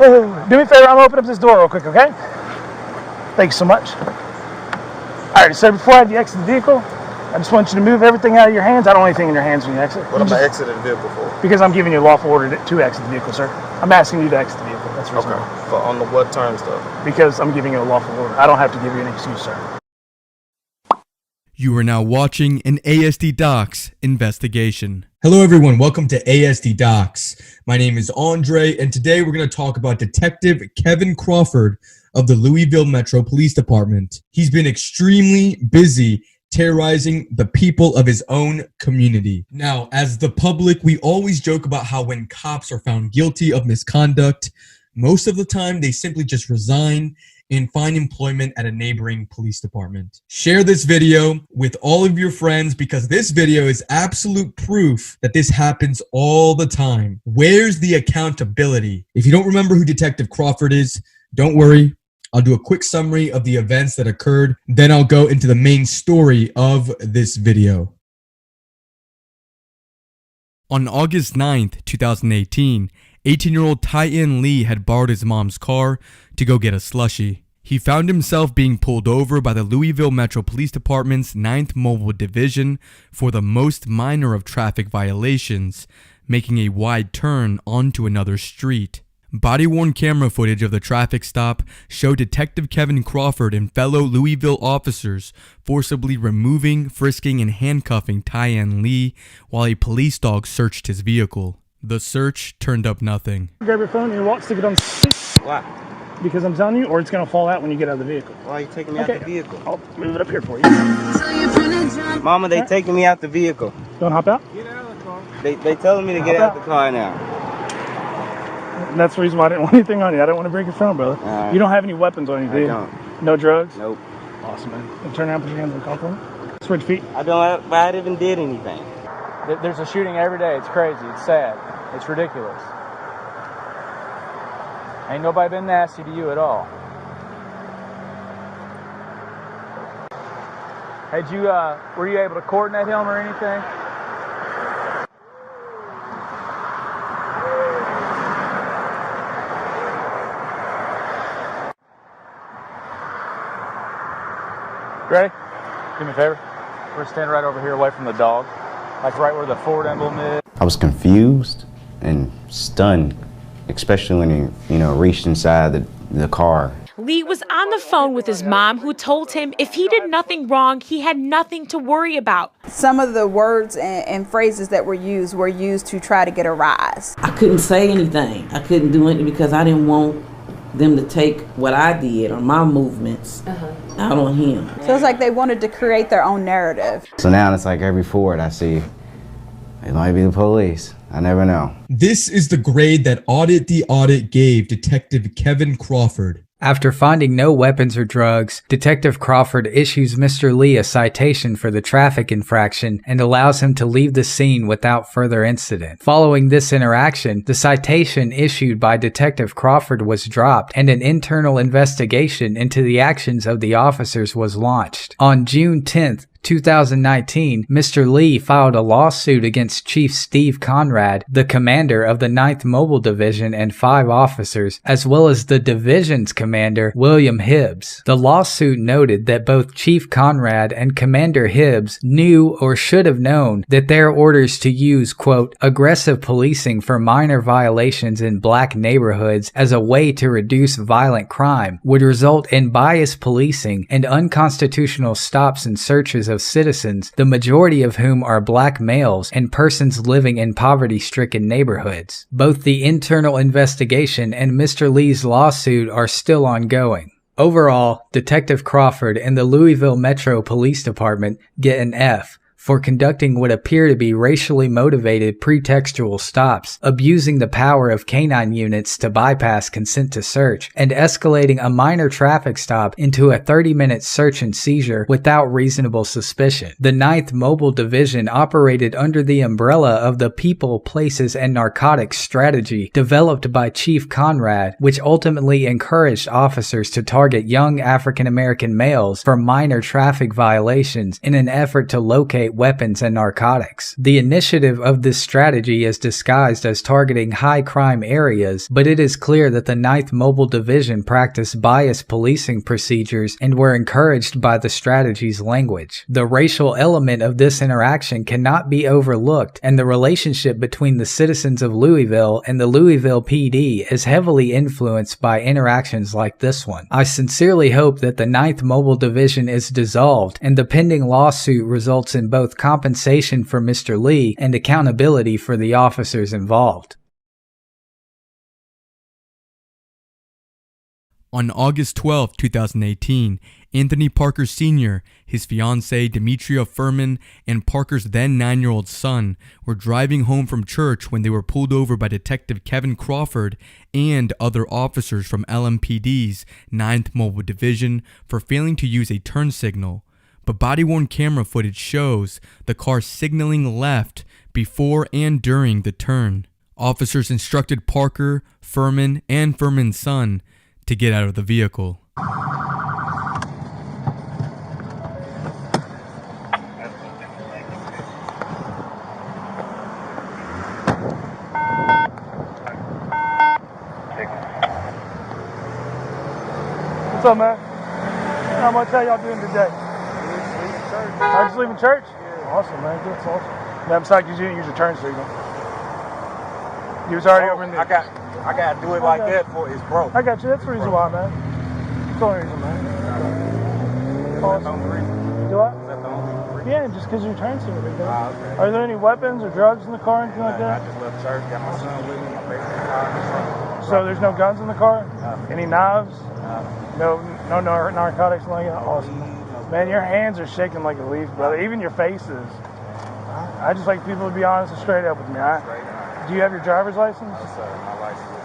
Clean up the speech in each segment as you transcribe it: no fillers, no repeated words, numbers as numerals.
Do me a favor, I'm gonna open up this door real quick, okay? Thanks so much. Alright, so before I have you exit the vehicle, I just want you to move everything out of your hands. I don't want anything in your hands when you exit. What am I exiting the vehicle for? Because I'm giving you a lawful order to exit the vehicle, sir. I'm asking you to exit the vehicle. That's the reason. Okay. But on the what terms, though? Because I'm giving you a lawful order. I don't have to give you an excuse, sir. You are now watching an ASD Docs investigation. Hello everyone, welcome to ASD Docs. My name is Andre, and today we're going to talk about Detective Kevin Crawford of the Louisville Metro Police Department. He's been extremely busy terrorizing the people of his own community. Now, as the public, we always joke about how when cops are found guilty of misconduct, most of the time they simply just resign and find employment at a neighboring police department. Share this video with all of your friends because this video is absolute proof that this happens all the time. Where's the accountability? If you don't remember who Detective Crawford is, don't worry. I'll do a quick summary of the events that occurred. Then I'll go into the main story of this video. On August 9th, 2018, 18-year-old Tyen Lee had borrowed his mom's car to go get a slushie. He found himself being pulled over by the Louisville Metro Police Department's 9th Mobile Division for the most minor of traffic violations, making a wide turn onto another street. Body-worn camera footage of the traffic stop showed Detective Kevin Crawford and fellow Louisville officers forcibly removing, frisking, and handcuffing Tyen Lee while a police dog searched his vehicle. The search turned up nothing. Grab your phone and your wallet, stick it on the seat. Why? Because I'm telling you, or it's going to fall out when you get out of the vehicle. Why are you taking me out the vehicle? I'll move it up here for you. Mama, they taking me out the vehicle. Don't hop out? Get out of the car. They telling me to get out the car now. And that's the reason why I didn't want anything on you. I don't want to break your phone, brother. Right. You don't have any weapons on you, do you? I don't. No drugs? Nope. Awesome, man. And turn around, put your hands on the car for me. Switch feet. I don't. I even did anything. There's a shooting every day. It's crazy. It's sad. It's ridiculous. Ain't nobody been nasty to you at all. Had you, were you able to coordinate him or anything? Ready? Do me a favor. We're standing right over here away from the dog. Like right where the Ford emblem is. I was confused and stunned, especially when he, reached inside the car. Lee was on the phone with his mom, who told him if he did nothing wrong, he had nothing to worry about. Some of the words and phrases that were used to try to get a rise. I couldn't say anything. I couldn't do anything because I didn't want them to take what I did or my movements out on him. So it's like they wanted to create their own narrative. So now it's like every Ford I see, it might be the police. I never know. This is the grade that Audit the Audit gave Detective Kevin Crawford. After finding no weapons or drugs, Detective Crawford issues Mr. Lee a citation for the traffic infraction and allows him to leave the scene without further incident. Following this interaction, the citation issued by Detective Crawford was dropped and an internal investigation into the actions of the officers was launched. On June 10th, 2019, Mr. Lee filed a lawsuit against Chief Steve Conrad, the commander of the 9th Mobile Division, and 5 officers, as well as the division's commander, William Hibbs. The lawsuit noted that both Chief Conrad and Commander Hibbs knew or should have known that their orders to use, quote, aggressive policing for minor violations in black neighborhoods as a way to reduce violent crime would result in biased policing and unconstitutional stops and searches of citizens, the majority of whom are black males and persons living in poverty-stricken neighborhoods. Both the internal investigation and Mr. Lee's lawsuit are still ongoing. Overall, Detective Crawford and the Louisville Metro Police Department get an F for conducting what appear to be racially motivated pretextual stops, abusing the power of canine units to bypass consent to search, and escalating a minor traffic stop into a 30-minute search and seizure without reasonable suspicion. The 9th Mobile Division operated under the umbrella of the People, Places, and Narcotics strategy developed by Chief Conrad, which ultimately encouraged officers to target young African American males for minor traffic violations in an effort to locate manipulate weapons and narcotics. The initiative of this strategy is disguised as targeting high-crime areas, but it is clear that the 9th Mobile Division practiced biased policing procedures and were encouraged by the strategy's language. The racial element of this interaction cannot be overlooked, and the relationship between the citizens of Louisville and the Louisville PD is heavily influenced by interactions like this one. I sincerely hope that the 9th Mobile Division is dissolved, and the pending lawsuit results in both compensation for Mr. Lee and accountability for the officers involved. On August 12, 2018, Anthony Parker Sr., his fiancée Demetria Furman, and Parker's then 9-year-old son were driving home from church when they were pulled over by Detective Kevin Crawford and other officers from LMPD's 9th Mobile Division for failing to use a turn signal. But body-worn camera footage shows the car signaling left before and during the turn. Officers instructed Parker, Furman, and Furman's son to get out of the vehicle. What's up, man? How much how y'all doing today? I just leaving church? Yeah. Awesome, man. That's awesome. Yeah, besides, you didn't use your turn signal. You was already over in there. I got to do it like that for it's broke. I got you. That's the reason why, man. That's the only reason, man. Is that the only reason? Do what? Is that the only reason? Yeah, just because your turn signal. Okay. Are there any weapons or drugs in the car or anything like that? I just left church, got my son with me, my baby car in the front. So there's no guns in the car? No. Any knives? No. No narcotics like that? Awesome. Man, your hands are shaking like a leaf, brother. Even your faces. I just like people to be honest and straight up with me, all right? Straight up. Do you have your driver's license? Yes, sir. My license is.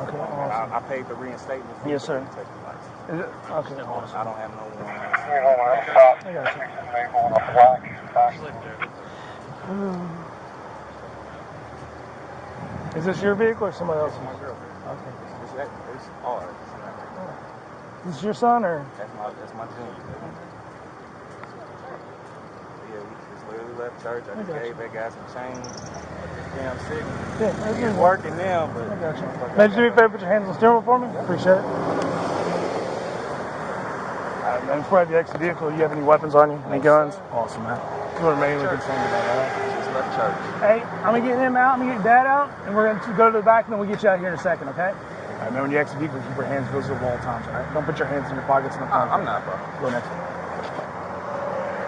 Okay, awesome. I paid the reinstatement fee. Yes, sir. Take the license. Is it? Okay, awesome. I don't have no one. I got you. Is this your vehicle or somebody else's? My girlfriend. Okay. It's ours. Is this your son or? That's my junior. Yeah, we just literally left church. I just gave that guy some change. This damn signal. Yeah, it's working now, but. I got you. Man, do me a favor, put your hands on the steering wheel for me. Appreciate it. And before I have you exit the vehicle, you have any weapons on you? Any guns? Awesome, man. That's what we're mainly concerned about, all right? Just left church. Hey, I'm gonna get him out, I'm gonna get Dad out, and we're gonna go to the back, and then we'll get you out here in a second, okay? All right, man, when you exit the vehicle, keep your hands visible all times, all right? Don't put your hands in your pockets in the front. I'm not, bro. Go next.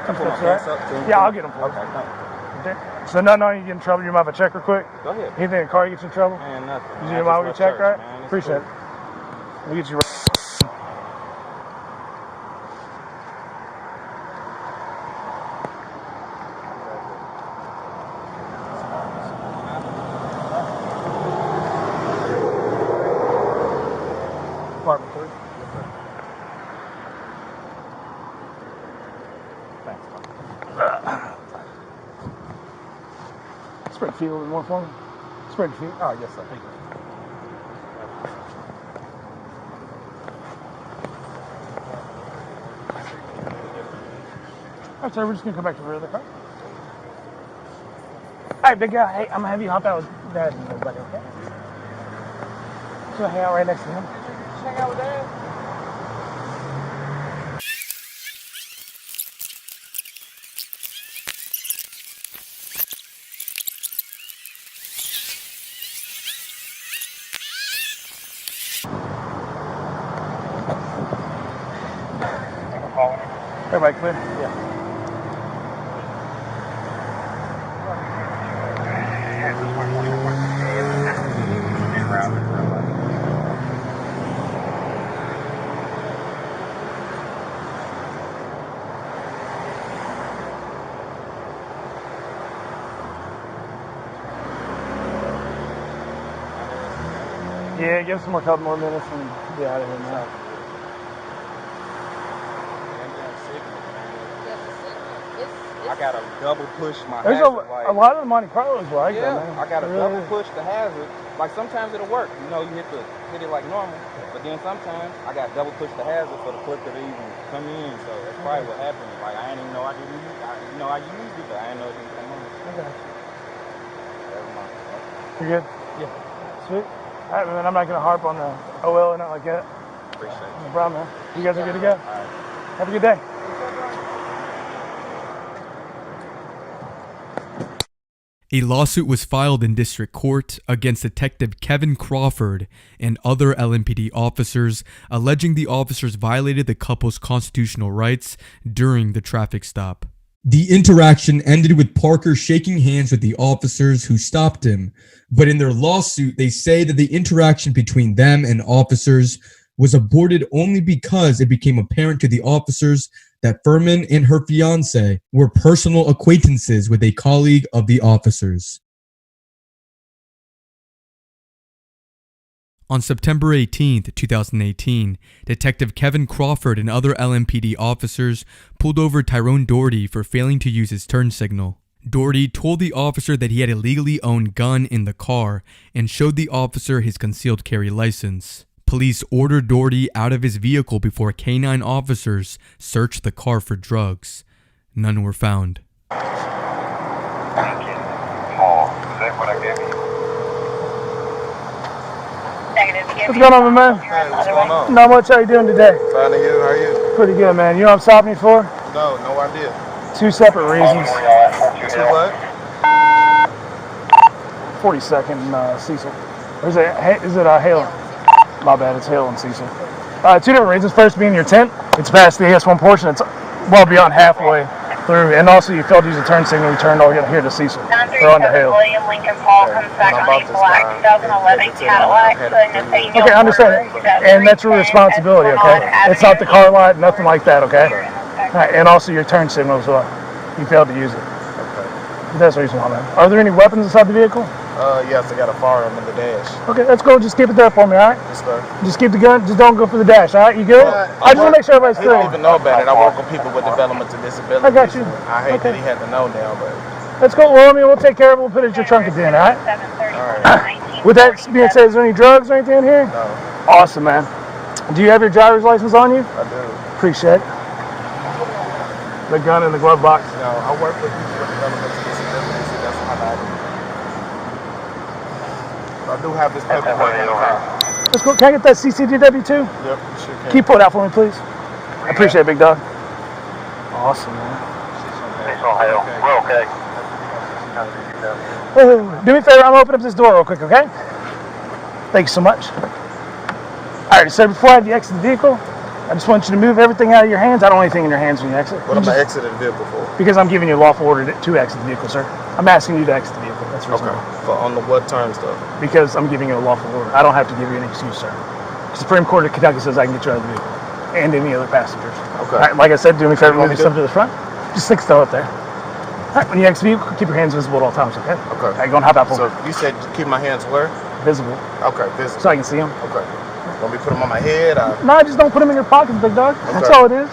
Can I put my pants up too? Yeah, I'll get them for you. Okay, thanks. Okay. So nothing on you get in trouble, you might have a check real quick? Go ahead. Anything in the car gets you in trouble? Man, nothing. You need a mile check, right? Man. Appreciate it. We'll get you right. Apartment 3. Spread field and one for me. Spread field. Oh, yes, sir. Thank you. All right, sir, we're just going to come back to the rear of the car. All right, big guy. Hey, I'm going to have you hop out with Dad and everybody, okay? So hang out right next to him. Just hang out with Dad. Everybody clear? Yeah. Yeah, give us some more couple more minutes and be out of here, man. I got to double push my There's hazard light. a lot of the Monte Carlos like yeah, that, man. I got to double push the hazard like sometimes it'll work. You know, you hit it like normal, but then sometimes I got double push the hazard for the clip to even come in. So that's probably what happened. Like I didn't even know I didn't use it. I used it, but I didn't know it didn't come on. I got you. Never mind. You good? Yeah. Sweet. All right, man. I'm not gonna harp on the OL or nothing like that. Appreciate it. No problem, man. You guys are good to go. All right. Have a good day. A lawsuit was filed in district court against Detective Kevin Crawford and other LMPD officers, alleging the officers violated the couple's constitutional rights during the traffic stop. The interaction ended with Parker shaking hands with the officers who stopped him, but in their lawsuit, they say that the interaction between them and officers was aborted only because it became apparent to the officers that Furman and her fiance were personal acquaintances with a colleague of the officers. On September 18, 2018, Detective Kevin Crawford and other LMPD officers pulled over Tyrone Doherty for failing to use his turn signal. Doherty told the officer that he had a legally owned gun in the car and showed the officer his concealed carry license. Police ordered Doherty out of his vehicle before canine officers searched the car for drugs. None were found. What's going on, my man? Hey, what's going on? Not much. How you doing today? Fine, and you? How are you? Pretty good, man. You know what I'm stopping you for? No idea. 2 separate reasons. To what? 42nd Cecil. Or is it Hale? My bad, it's Hale and Cecil. 2 different reasons. First being your tent. It's past the AS1 portion. It's well beyond halfway through. And also you failed to use a turn signal. You turned over here to Cecil. Or on to Hale. William Lincoln Paul comes back on a black 2011 Cadillac. Okay, I understand it. And that's your responsibility, okay? It's not the car lot, nothing like that, okay? Alright, and also your turn signal as well. You failed to use it. Okay. That's the reason why, man. Are there any weapons inside the vehicle? Yes, I got a firearm in the dash. Okay, let's go. Just keep it there for me, alright? Yes, sir. Just keep the gun. Just don't go for the dash, alright? You good? I just want to make sure everybody's He clear. don't even know about it. I work with people with developmental disabilities. I got you. I hate Okay. that he had to know now, but... Let's go. Well, I mean, we'll take care of it. We'll put it in your trunk at the end, alright? Alright. With that being said, is there any drugs or anything in here? No, Awesome, man. Do you have your driver's license on you? I do. Appreciate it. The gun in the glove box. No, I work with people with developmental disabilities, so that's my life. I do have this paperwork in the car. Let's go. Can I get that CCDW too? Yep, you sure can. Can you pull it out for me, please? I appreciate it, big dog. Awesome, man. We're okay. Oh, do me a favor. I'm gonna open up this door real quick, okay? Thank you so much. All right, so before I exit the vehicle, I just want you to move everything out of your hands. I don't want anything in your hands when you exit. What am I exiting the vehicle for? Because I'm giving you a lawful order to exit the vehicle, sir. I'm asking you to exit the vehicle. That's the reason. Okay. For on the what terms, though? Because I'm giving you a lawful order. I don't have to give you an excuse, sir. The Supreme Court of Kentucky says I can get you out of the vehicle and any other passengers. Okay. All right, like I said, do me a favor, What move do you yourself to the front. Just stick still up there. All right, when you exit the vehicle, keep your hands visible at all times, okay? Okay. All right, go and hop out for So you said keep my hands where? visible, Okay, visible. so I can see them. Okay. Want me to put them on my head? No, just don't put them in your pockets, big dog. That's Okay. all it is.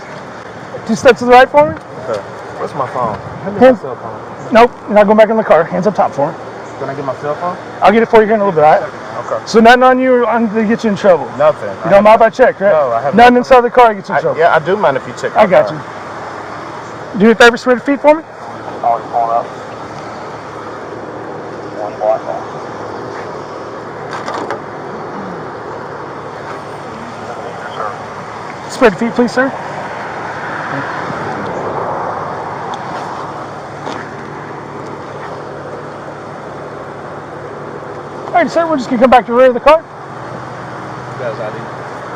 2 steps to the right for me. Okay. Where's my phone? Hand me my Hands. cell phone. Nope, you're not going back in the car. Hands up top for me. Can I get my cell phone? I'll get it for you here in a little bit, all right? Okay. So nothing on you to get you in trouble. Nothing. You don't mind if I check, right? No, I haven't. Nothing inside the car gets you in trouble. Yeah, I do mind if you check. I got you. Do me a favor, spread your feet for me. Always pulling up. One block off. Spread your feet, please, sir. All right, sir, we're just going to come back to the rear of the car. That's ID.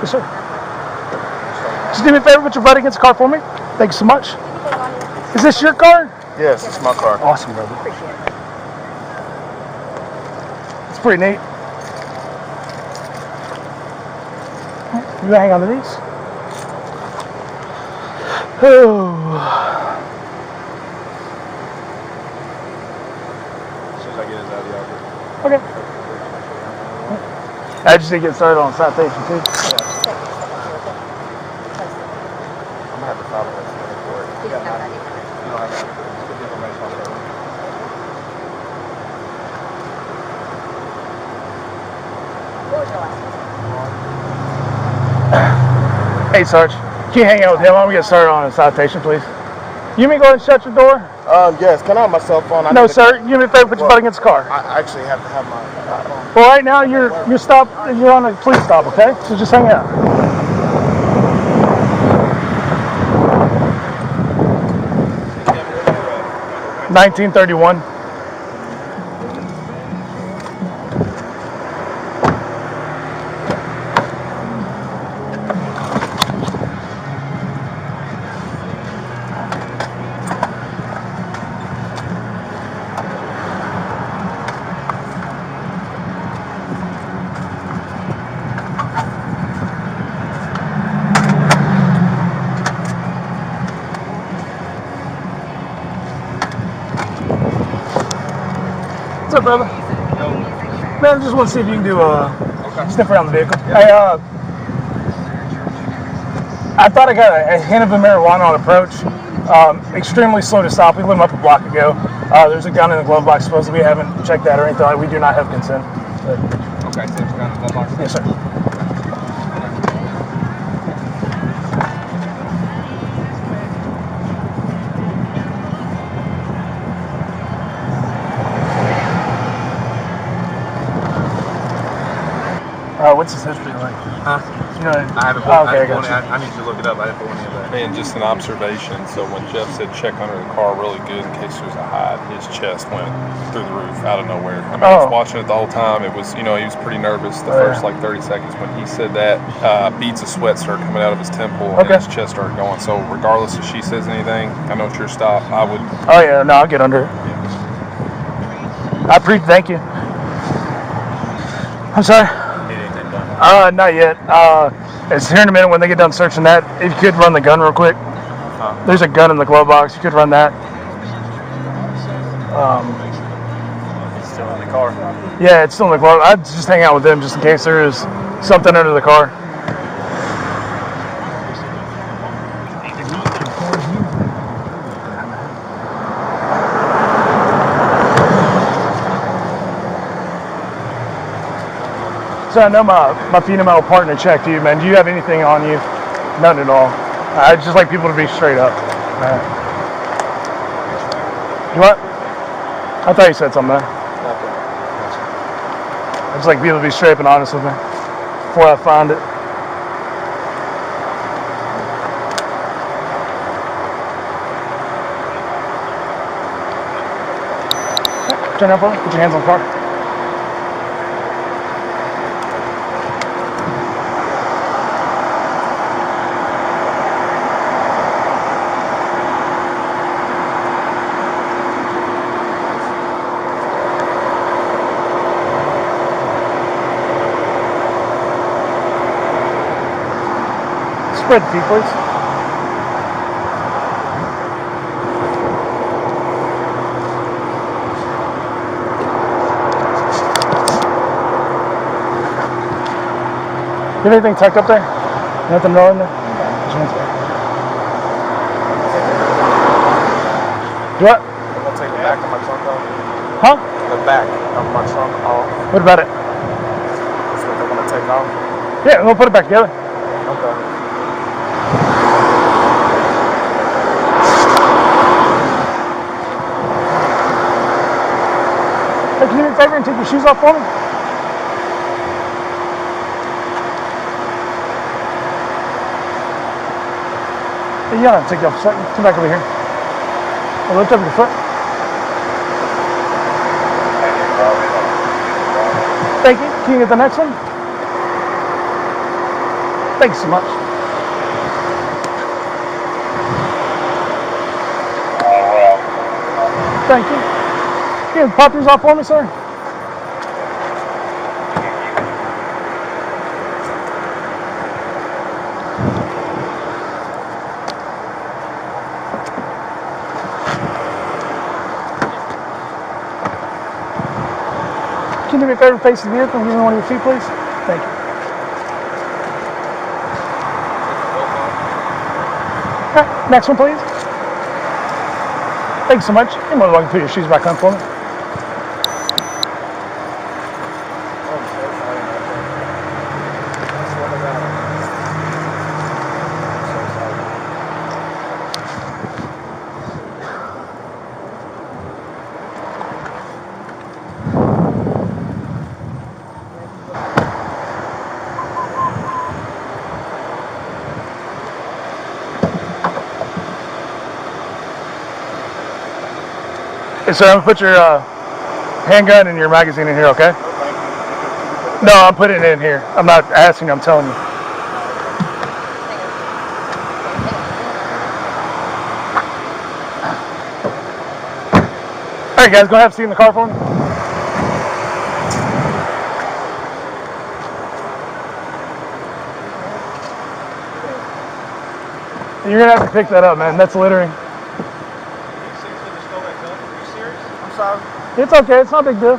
Yes, sir. Just do me a favor, put your butt against the car for me. Thank you so much. Is this your car? Yes, it's my car. Awesome, brother. It's pretty neat. You gonna hang on to these? Oh. As soon as I get his ID out here. Okay. I just need to get started on citation too. I'm gonna have to follow that for it. You don't have to. Put the information on there. Hey, Sarge. Can you hang out with him? I'm going to get started on a citation, please. You mean go ahead and shut your door? Yes. Can I have my cell phone? No, sir. You me a favor, put your butt against the car. I actually have to have my phone. Well, right now you're stopped. You're on a police stop, okay? So just hang out. $19.31. What's up, brother? Man, I just want to see if you can do sniff around the vehicle. Hey, I thought I got a hint of a marijuana on approach. Extremely slow to stop. We lit him up a block ago. There's a gun in the glove box. Supposedly we haven't checked that or anything. We do not have consent. Okay, so there's a gun in the glove box? Yes, sir. What's his history like? Huh? You know, I haven't. Okay, I need to look it up. I didn't put any of that. And just an observation. So when Jeff said check under the car really good in case there's a hide, his chest went through the roof out of nowhere. I mean, I was watching it the whole time. It was, he was pretty nervous the first like 30 seconds. When he said that, beads of sweat started coming out of his temple and his chest started going. So regardless if she says anything, I know it's your stop. I would. Oh yeah, no, I'll get under it. Thank you. I'm sorry. Not yet. It's here in a minute when they get done searching that. If you could run the gun real quick. There's a gun in the glove box. You could run that. It's still in the car. Yeah, it's still in the glove. I'd just hang out with them just in case there is something under the car. So I know my female partner checked you, man. Do you have anything on you? None at all. I just like people to be straight up. What? I thought you said something, man. I just like people to be straight up and honest with me before I find it. Turn up, put your hands on the car. Spread the feet, please. You have anything tucked up there? Nothing wrong there? What? I'm gonna take the back of my trunk off. Huh? The back of my trunk off. What about it? That's what they're gonna take off. Yeah, we'll put it back together. Okay. Hey, can you do me a favor and take your shoes off for me? Hey, you gotta take you off a second. Come back over here. I'll lift up your foot. Thank you. Can you get the next one? Thanks so much. Thank you. Can you pop yours off for me, sir? Can you do me a favor, face the vehicle and give me one of your feet, please? Thank you. Next one, please. Thanks so much. You're more than welcome to put your shoes back on for me. Yes, sir. I'm gonna put your handgun and your magazine in here, okay? No, I'm putting it in here. I'm not asking you, I'm telling you. All right, guys, go have a seat in the car for me. You're gonna have to pick that up, man. That's littering. I'm sorry. It's okay. It's not a big deal.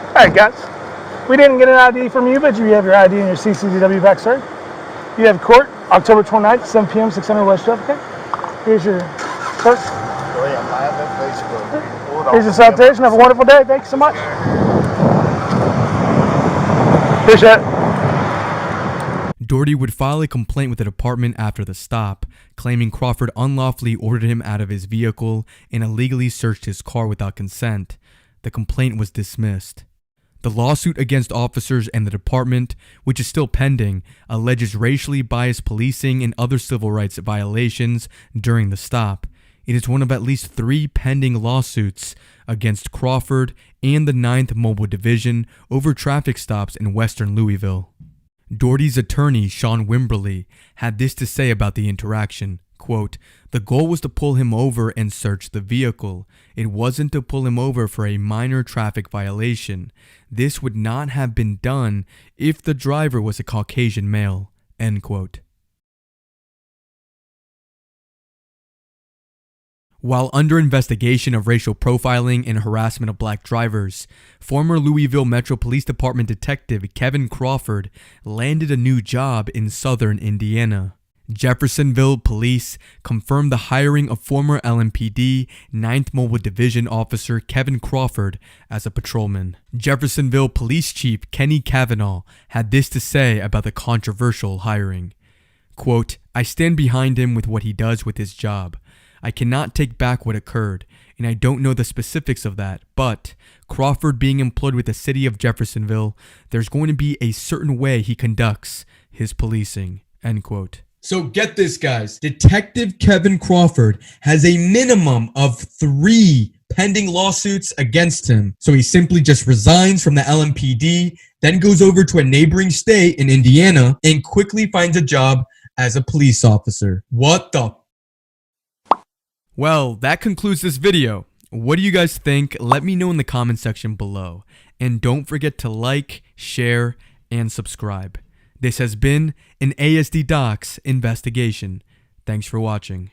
All right, guys. We didn't get an ID from you, but you have your ID and your CCDW back, sir. You have court October 29th, 7 p.m., 600 West Jeff. Okay. Here's your clerk. Here's your citation. Have a wonderful day. Thank you so much. Appreciate it. Doherty would file a complaint with the department after the stop, claiming Crawford unlawfully ordered him out of his vehicle and illegally searched his car without consent. The complaint was dismissed. The lawsuit against officers and the department, which is still pending, alleges racially biased policing and other civil rights violations during the stop. It is one of at least 3 pending lawsuits against Crawford and the 9th Mobile Division over traffic stops in western Louisville. Doherty's attorney, Sean Wimberly, had this to say about the interaction. Quote, "The goal was to pull him over and search the vehicle. It wasn't to pull him over for a minor traffic violation. This would not have been done if the driver was a Caucasian male." End quote. While under investigation of racial profiling and harassment of black drivers, former Louisville Metro Police Department Detective Kevin Crawford landed a new job in southern Indiana. Jeffersonville Police confirmed the hiring of former LMPD 9th Mobile Division officer Kevin Crawford as a patrolman. Jeffersonville Police Chief Kenny Cavanaugh had this to say about the controversial hiring. Quote, "I stand behind him with what he does with his job. I cannot take back what occurred, and I don't know the specifics of that, but Crawford being employed with the city of Jeffersonville, there's going to be a certain way he conducts his policing." End quote. So get this, guys. Detective Kevin Crawford has a minimum of 3 pending lawsuits against him. So he simply just resigns from the LMPD, then goes over to a neighboring state in Indiana and quickly finds a job as a police officer. What the? Well, that concludes this video. What do you guys think? Let me know in the comment section below. And don't forget to like, share, and subscribe. This has been an ASD Docs investigation. Thanks for watching.